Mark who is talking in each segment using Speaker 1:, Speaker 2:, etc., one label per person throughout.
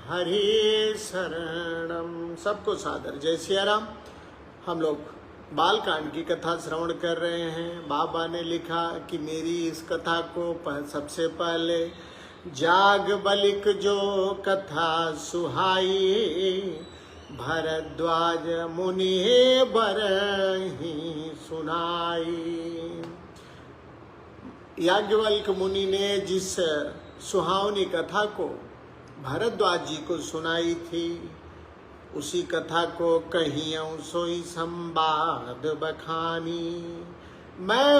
Speaker 1: हरि शरणम। सबको सादर जय सिया राम। हम लोग बालकांड की कथा श्रवण कर रहे हैं। बाबा ने लिखा कि मेरी इस कथा को सबसे पहले जाग बलिक जो कथा सुहाई, भरद्वाज मुनि बरही सुनाई। याज्ञवल्क्य मुनि ने जिस सुहावनी कथा को भरद्वाज जी को सुनाई थी, उसी कथा को कहियों सोई संवाद बखानी। मैं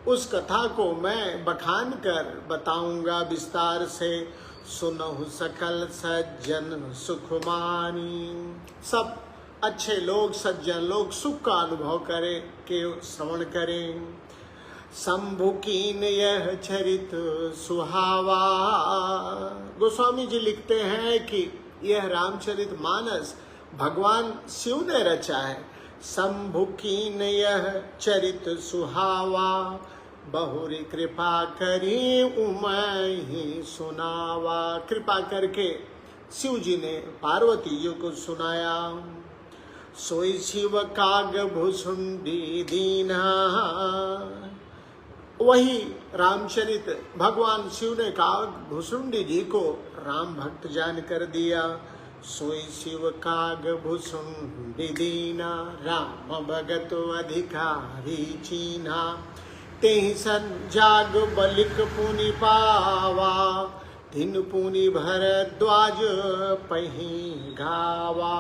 Speaker 1: उस कथा को मैं बखान कर बताऊंगा विस्तार से, सुनहु सकल सज्जन सुखमानी। सब अच्छे लोग, सज्जन लोग सुख का अनुभव करें के श्रवण करें। शंभु कीन यह चरित सुहावा। गोस्वामी जी लिखते हैं कि यह रामचरित मानस भगवान शिव ने रचा है। शंभु कीन यह चरित सुहावा, बहुरी कृपा करी उमहि सुनावा। कृपा करके शिव जी ने पार्वती जी को सुनाया। सोई शिव काग भुसुंडी दीना। वही रामचरित भगवान शिव ने काग भुसुंडी जी को राम भक्त जान कर दिया। सोई शिव काग भुसुंडी दीना, राम भगत अधिकारी चीन्हा। तेहि सन जाग बलिक पुनि पावा, दिन पुनि भरद्वाज पही गावा।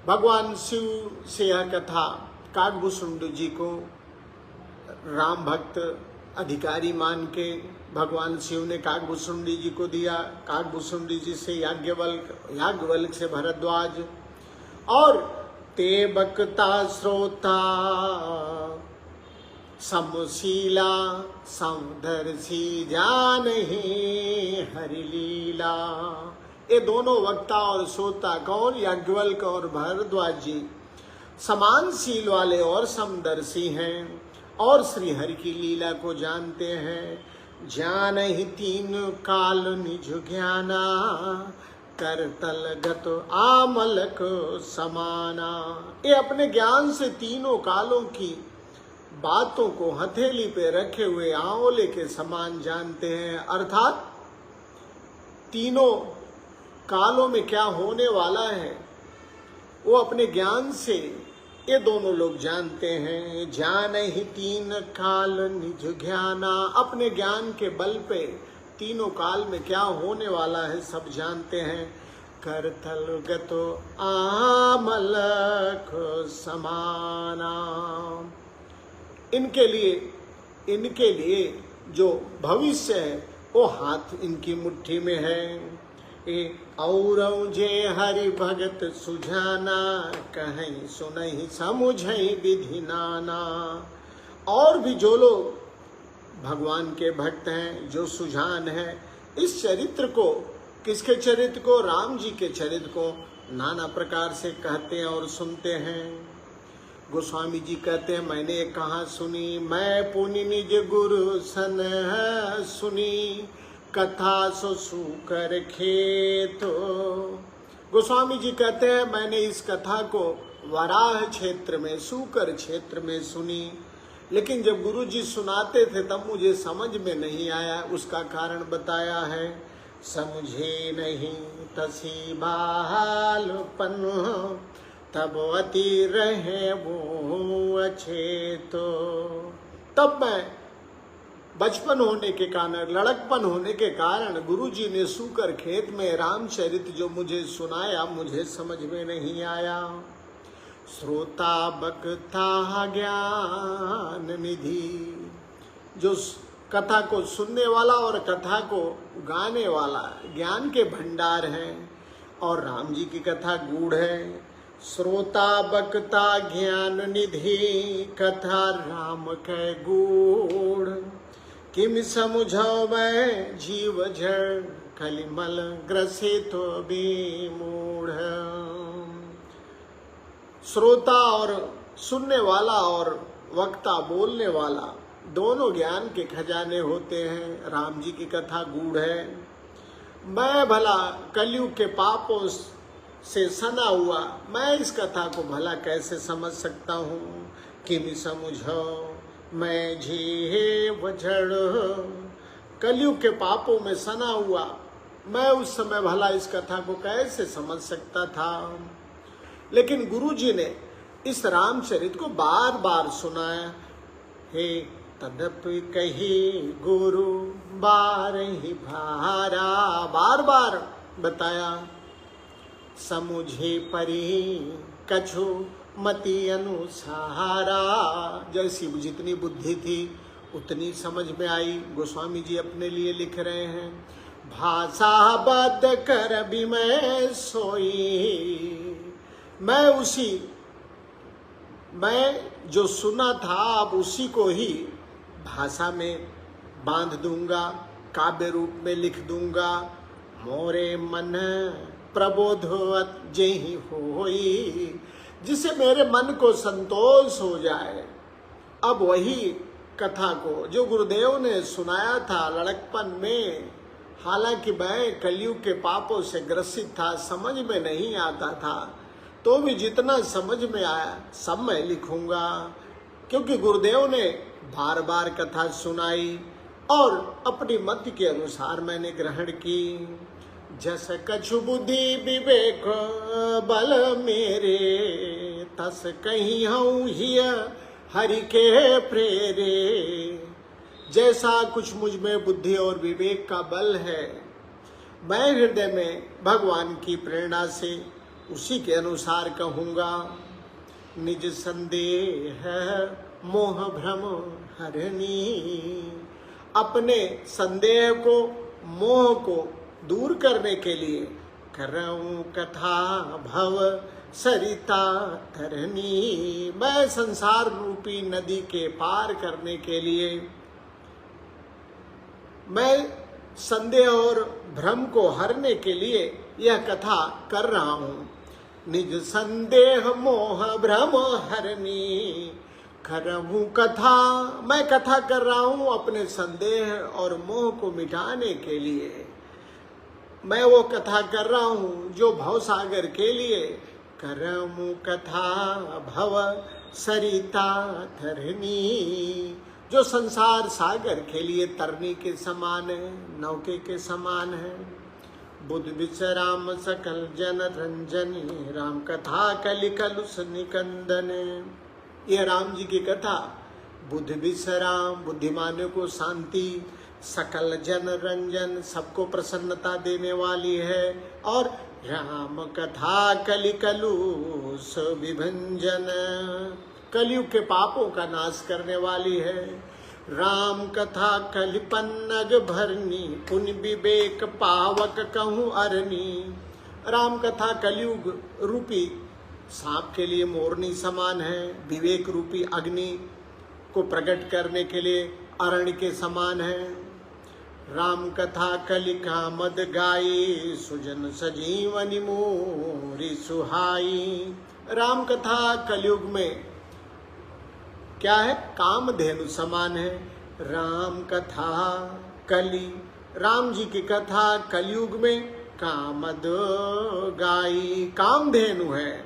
Speaker 1: भगवान शिव से यह कथा कागभूषुंडी जी को राम भक्त अधिकारी मान के भगवान शिव ने कागभूषुंडी जी को दिया। कागभूषुंडी जी से याज्ञवल्क्य से भरद्वाज, और ते बक्ता श्रोता समशीला, समदर्शी जानहि हरि लीला। ये दोनों वक्ता और श्रोता कौन? याज्ञवल्क्य और भरद्वाज जी समान शील वाले और समदर्शी हैं और श्री हरि की लीला को जानते हैं। जान ही तीन काल निज ज्ञाना, करतल गत आमलक समाना। ये अपने ज्ञान से तीनों कालों की बातों को हथेली पे रखे हुए आंवले के समान जानते हैं। अर्थात तीनों कालों में क्या होने वाला है वो अपने ज्ञान से ये दोनों लोग जानते हैं। जान ही तीन काल निज ज्ञाना। अपने ज्ञान के बल पे तीनों काल में क्या होने वाला है सब जानते हैं। करतल गतो आमलक समाना। इनके लिए जो भविष्य है वो हाथ इनकी मुट्ठी में है। और जे हरि भगत सुझाना, कहीं सुनहि समुझहि विधि नाना। और भी जो लोग भगवान के भक्त हैं, जो सुजान है, इस चरित्र को, किसके चरित्र को? राम जी के चरित्र को नाना प्रकार से कहते हैं और सुनते हैं। गोस्वामी जी कहते हैं, मैंने कहाँ सुनी, मैं पुनि निज गुरु सन सुनी, कथा सो सूकर खेतो। गोस्वामी जी कहते हैं, मैंने इस कथा को वराह क्षेत्र में, सूकर क्षेत्र में सुनी, लेकिन जब गुरु जी सुनाते थे तब मुझे समझ में नहीं आया। उसका कारण बताया है। समझे नहीं तसी बालपन, तब अति रहे वो अछेतो। तब मैं बचपन होने के कारण, लड़कपन होने के कारण गुरुजी ने सूकर खेत में रामचरित जो मुझे सुनाया, मुझे समझ में नहीं आया। श्रोता बक्ता ज्ञान निधि। जो कथा को सुनने वाला और कथा को गाने वाला ज्ञान के भंडार हैं, और राम जी की कथा गूढ़ है। श्रोता बक्ता ज्ञान निधि, कथा राम के गूढ़। किम समुझो मैं जीव जड़, कलिमल ग्रसित विमूढ़। श्रोता और सुनने वाला और वक्ता बोलने वाला दोनों ज्ञान के खजाने होते हैं। राम जी की कथा गूढ़ है। मैं भला कलयुग के पापों से सना हुआ, मैं इस कथा को भला कैसे समझ सकता हूँ। किम समझो मैं जी वजड़, कलयुग के पापों में सना हुआ मैं उस समय भला इस कथा को कैसे समझ सकता था। लेकिन गुरुजी ने इस रामचरित को बार बार सुनाया। हे तदपि कही गुरु बारहि भारा, बार बार बताया। समुझे परी कछु मति अनुसारा, जैसी जितनी बुद्धि थी उतनी समझ में आई। गोस्वामी जी अपने लिए लिख रहे हैं। भाषा बद कर भी मैं सोई, मैं जो सुना था अब उसी को ही भाषा में बांध दूंगा, काव्य रूप में लिख दूंगा। मोरे मन प्रबोध जेहि होई, जिससे मेरे मन को संतोष हो जाए। अब वही कथा को जो गुरुदेव ने सुनाया था लड़कपन में, हालांकि मैं कलयुग के पापों से ग्रसित था, समझ में नहीं आता था, तो भी जितना समझ में आया सब मैं लिखूंगा। क्योंकि गुरुदेव ने बार बार कथा सुनाई और अपनी मत के अनुसार मैंने ग्रहण की। जस कछु बुद्धि विवेक बल मेरे, तस कहीं हूँ हिय हरि के प्रेरे। जैसा कुछ मुझ में बुद्धि और विवेक का बल है, मैं हृदय में भगवान की प्रेरणा से उसी के अनुसार कहूँगा। निज संदेह मोह भ्रम हरनी, अपने संदेह को मोह को दूर करने के लिए करऊं कथा भव सरिता तरनी, मैं संसार रूपी नदी के पार करने के लिए मैं संदेह और भ्रम को हरने के लिए यह कथा कर रहा हूँ। निज संदेह मोह भ्रम हरनी करऊं कथा, मैं कथा कर रहा हूँ अपने संदेह और मोह को मिटाने के लिए। मैं वो कथा कर रहा हूँ जो भव सागर के लिए। करऊं कथा भव सरिता तरनी, जो संसार सागर के लिए तरनी के समान है, नौके के समान है। बुद्ध विश्राम सकल जन रंजनी, राम कथा कलि कलुष निकंदन। यह राम जी की कथा बुद्ध विश्राम, बुद्धिमानों को शांति, सकल जन रंजन, सबको प्रसन्नता देने वाली है। और राम कथा कलि कलुष विभंजन, कलयुग के पापों का नाश करने वाली है। राम कथा कलि पन्नग भरनी, पुण्य विवेक पावक कहूँ अरनी। राम कथा कलयुग रूपी सांप के लिए मोरनी समान है, विवेक रूपी अग्नि को प्रकट करने के लिए अरण्य के समान है। राम कथा कलि कामद गाई, सुजन सजीवनी मोरी सुहाई। राम कथा कलयुग में क्या है? कामधेनु समान है। राम कथा कलि, राम जी की कथा कलयुग में कामद गाई, कामधेनु है।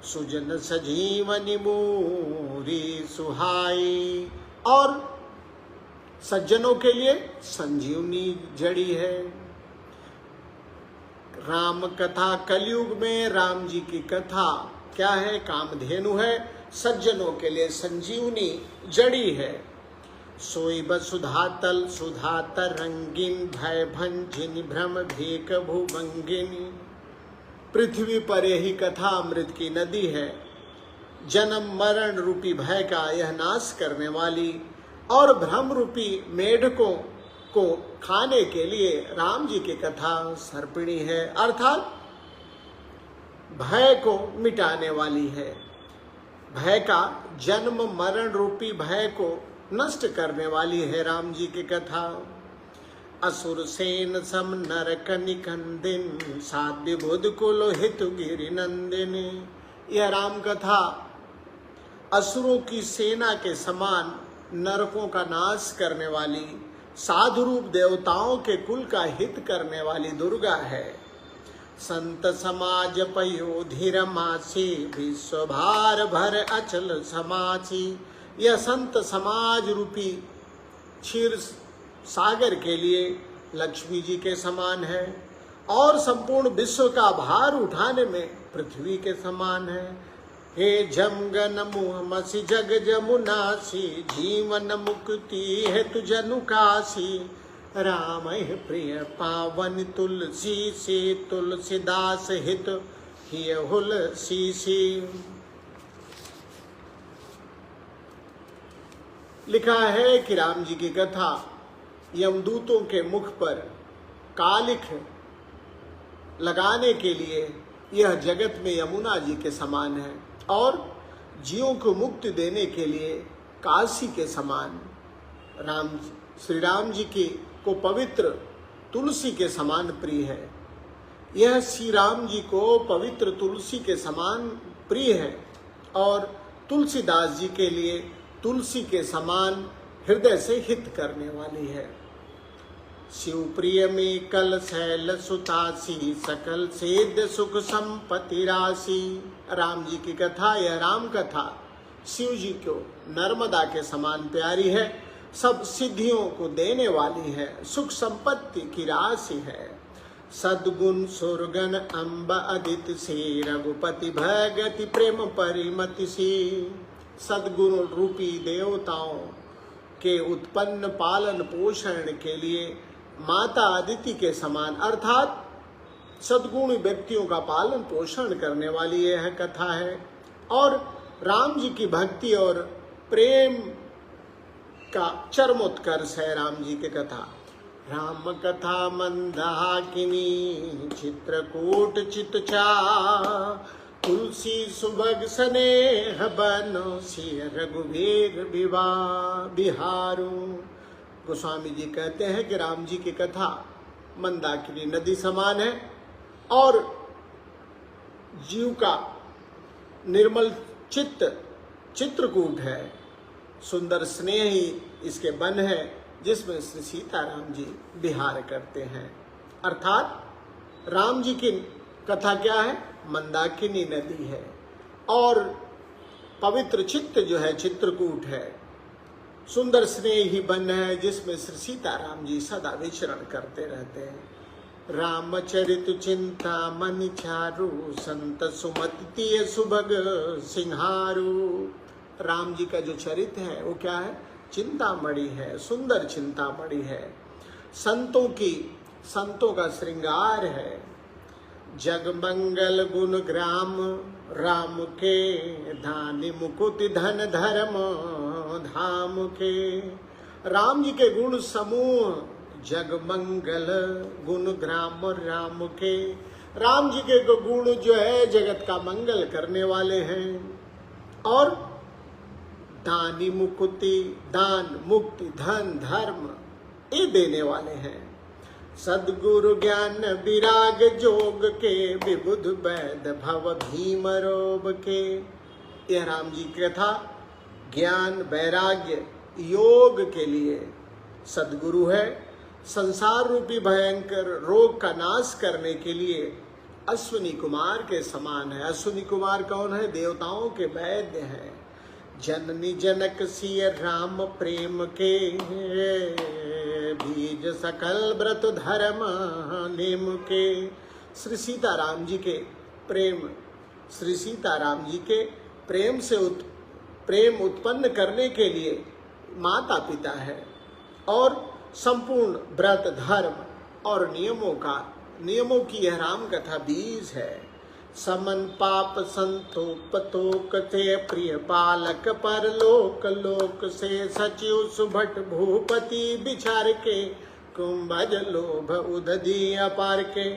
Speaker 1: सुजन सजीवनी मोरी सुहाई, और सज्जनों के लिए संजीवनी जड़ी है। राम कथा कलयुग में राम जी की कथा क्या है? कामधेनु है, सज्जनों के लिए संजीवनी जड़ी है। सोई बसुधा तल सुधा तरंगिन, भय भंजिन भ्रम भेक भुभंगिनी। पृथ्वी पर यही कथा अमृत की नदी है, जन्म मरण रूपी भय का यह नाश करने वाली, और भ्रम रूपी मेढकों को खाने के लिए राम जी की कथा सर्पिणी है, अर्थात भय को मिटाने वाली है। भय का जन्म मरण रूपी भय को नष्ट करने वाली है राम जी की कथा। असुर सेन सम नरक निकंदिन, सात विबुध कुल हितु गिरि नंदिनी। यह राम कथा असुरों की सेना के समान नरकों का नाश करने वाली, साधु रूप देवताओं के कुल का हित करने वाली दुर्गा है। संत समाज पयोधिर मासी, विश्व भार भर अचल समासी। यह संत समाज रूपी क्षीर सागर के लिए लक्ष्मी जी के समान है और संपूर्ण विश्व का भार उठाने में पृथ्वी के समान है। हे जमगन मुहमसी जग जमुनासी, जीवन मुक्ति हेतु जनु काशी। राम प्रिय पावन तुलसी से, तुलसीदास हित हिय हुल सीसी। लिखा है कि राम जी की कथा यमदूतों के मुख पर कालिख लगाने के लिए यह जगत में यमुना जी के समान है और जीवों को मुक्ति देने के लिए काशी के समान। श्री राम जी की को पवित्र तुलसी के समान प्रिय है। यह श्री राम जी को पवित्र तुलसी के समान प्रिय है और तुलसीदास जी के लिए तुलसी के समान हृदय से हित करने वाली है। शिव प्रिय में कल शैल सुतासी, सकल सिद्ध सुख संपत्ति राशि। राम जी की कथा, यह राम कथा शिव जी को नर्मदा के समान प्यारी है, सब सिद्धियों को देने वाली है, सुख संपत्ति की राशि है। सद्गुण सुरगन अम्ब अदित से, रघुपति भगति प्रेम परिमति सी। सद्गुण रूपी देवताओं के उत्पन्न पालन पोषण के लिए माता अदिति के समान अर्थात सद्गुणी व्यक्तियों का पालन पोषण करने वाली यह कथा है और राम जी की भक्ति और प्रेम का चरमोत्कर्ष है राम जी की कथा। राम कथा मंदाकिनी, चित्रकूट चितचा, तुलसी सुभग स्नेह बनो, सिय रघुवीर बिहारू। गोस्वामी जी कहते हैं कि राम जी की कथा मंदाकिनी नदी समान है और जीव का निर्मल चित्त चित्रकूट है, सुंदर स्नेह ही इसके वन है जिसमें श्री सीताराम जी विहार करते हैं। अर्थात राम जी की कथा क्या है, मंदाकिनी नदी है और पवित्र चित्त जो है चित्रकूट है, सुंदर स्नेही वन है जिसमें श्री सीताराम जी सदा विचरण करते रहते हैं। रामचरित चिंता मन चारु, संत सुमति सुभग सिंहारू। राम जी का जो चरित्र है वो क्या है, चिंतामणि है, सुंदर चिंतामणि है, संतों का श्रृंगार है। जगमंगल गुण ग्राम, राम के धानी मुकुट धन धर्म धाम के। राम जी के गुण समूह, जगमंगल गुण ग्राम राम के। राम जी के गुण जो है जगत का मंगल करने वाले हैं और दानी मुकुति, दान मुक्ति धन धर्म ये देने वाले हैं। सद्गुरु ज्ञान विराग जोग के, विबुध वैद भव भीम रोग के। यह राम जी की कथा ज्ञान वैराग्य योग के लिए सद्गुरु है, संसार रूपी भयंकर रोग का नाश करने के लिए अश्विनी कुमार के समान है। अश्विनी कुमार कौन है, देवताओं के वैद्य हैं। जननी जनक सिय राम प्रेम के, बीज सकल व्रत धर्म नेम के। श्री सीताराम जी के प्रेम, श्री सीताराम जी के प्रेम से प्रेम उत्पन्न करने के लिए माता पिता है और संपूर्ण व्रत धर्म और नियमों की यह राम कथा बीज है। समन पाप संतोप थे, प्रिय पालक पर लोक लोक से। सचिव सुभट भूपति विचार के, कुंभज लोभ उदधि अपार के।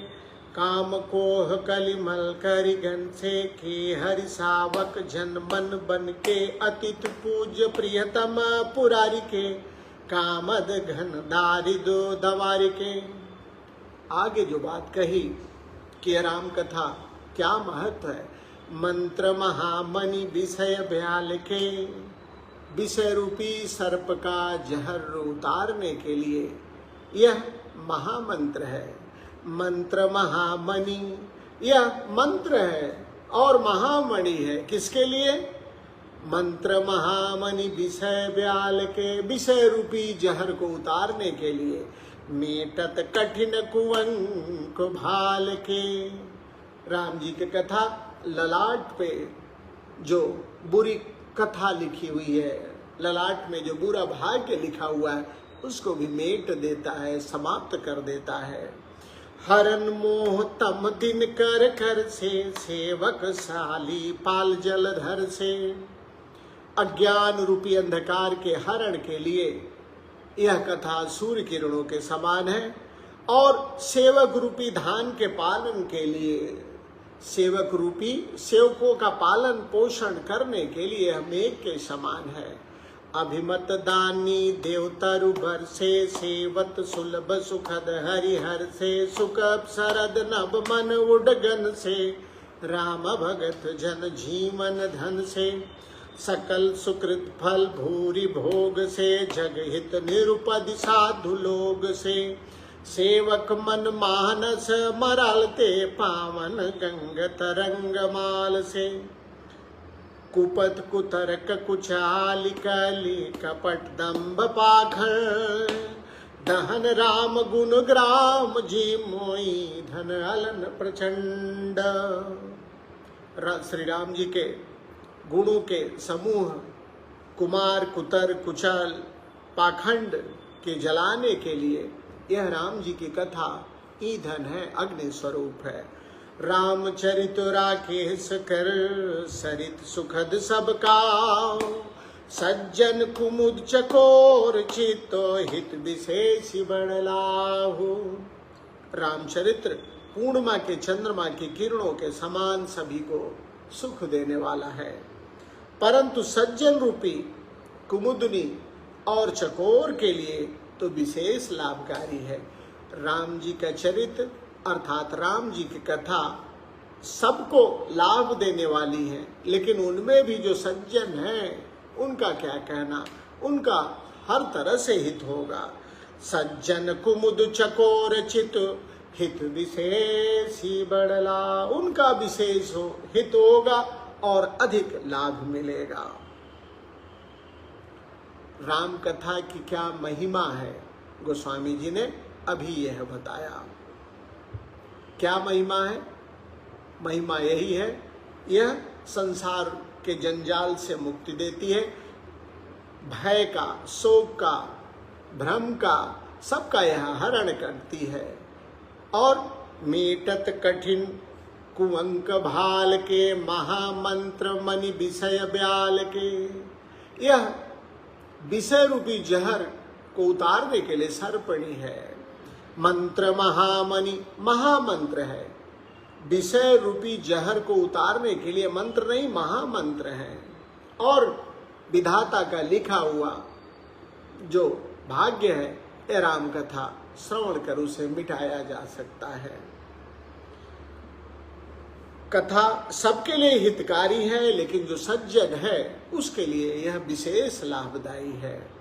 Speaker 1: काम कोह कलिमल करिगन से, के हरि सावक जन मन बन के। अतिथ पूज्य प्रियतम पुरारी के, कामद घन दारिदो दवारी के। आगे जो बात कही कि राम कथा क्या महत्व है। मंत्र महामणि विषय भ्याल के, विषय रूपी सर्प का जहर उतारने के लिए यह महामंत्र है। मंत्र महामणि, यह मंत्र है और महामणि है। किसके लिए? मंत्र महामणि विषय ब्याल के, विषय रूपी जहर को उतारने के लिए। मेटत कठिन कुअंक भाल के, राम जी की कथा ललाट पे जो बुरी कथा लिखी हुई है, ललाट में जो बुरा भाग्य लिखा हुआ है, उसको भी मेट देता है, समाप्त कर देता है। हरन मोह तम दिन कर कर से, सेवक साली पाल जलधर से। अज्ञान रूपी अंधकार के हरण के लिए यह कथा सूर्य किरणों के समान है और सेवक रूपी धान के पालन के लिए, सेवक रूपी सेवकों का पालन पोषण करने के लिए मेघ के समान है। अभिमत दानी देवतरु भर से, सेवत सुलभ सुखद हरिहर से। सुख शरद नभ मन उडगन से, राम भगत जन जीवन धन से। सकल सुकृत फल भूरि भोग से, जग हित निरुपद साधु लोग से। सेवक मन मानस मरलते, पावन गंग तरंग माल से। कुपत कुतर्क कुचाल कली कपट दम्भ पाखंड, दहन राम गुण ग्राम जी मोई, धन अलन प्रचंड। श्री राम जी के गुणों के समूह कुमार कुतर कुचल पाखंड के जलाने के लिए यह राम जी की कथा ईंधन है, अग्नि स्वरूप है। रामचरित राकेश कर, सरित सुखद सबका। सज्जन कुमुद चकोर, चित्तो हित विशेष बड़लाहु। रामचरित्र पूर्णिमा के चंद्रमा की किरणों के समान सभी को सुख देने वाला है, परंतु सज्जन रूपी कुमुदनी और चकोर के लिए तो विशेष लाभकारी है। राम जी का चरित्र अर्थात राम जी की कथा सबको लाभ देने वाली है, लेकिन उनमें भी जो सज्जन हैं उनका क्या कहना, उनका हर तरह से हित होगा। सज्जन कुमुद चकोर चित, हित विशेष ही बड़ला। उनका विशेष हित होगा और अधिक लाभ मिलेगा। राम कथा की क्या महिमा है, गोस्वामी जी ने अभी यह बताया। क्या महिमा है? महिमा यही है, यह संसार के जंजाल से मुक्ति देती है, भय का, शोक का, भ्रम का, सबका यह हरण करती है। और मेटत कठिन कुअंक भाल के, महामंत्र मणि विषय ब्याल के। यह विषय रूपी जहर को उतारने के लिए सर्पणी है। मंत्र महामणि महामंत्र है, विषय रूपी जहर को उतारने के लिए मंत्र नहीं महामंत्र है। और विधाता का लिखा हुआ जो भाग्य है, ये राम कथा श्रवण कर उसे मिटाया जा सकता है। कथा सबके लिए हितकारी है, लेकिन जो सज्जन है उसके लिए यह विशेष लाभदायी है।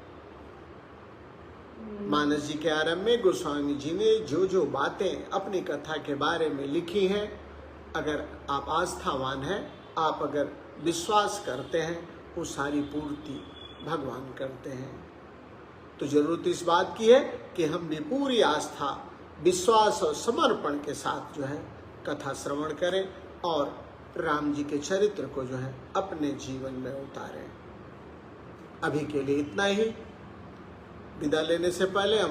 Speaker 1: मानस जी के आरंभ में गोस्वामी जी ने जो जो बातें अपनी कथा के बारे में लिखी हैं, अगर आप आस्थावान हैं, आप अगर विश्वास करते हैं, वो सारी पूर्ति भगवान करते हैं। तो जरूरत इस बात की है कि हम भी पूरी आस्था, विश्वास और समर्पण के साथ जो है कथा श्रवण करें और राम जी के चरित्र को जो है अपने जीवन में उतारें। अभी के लिए इतना ही। विदा लेने से पहले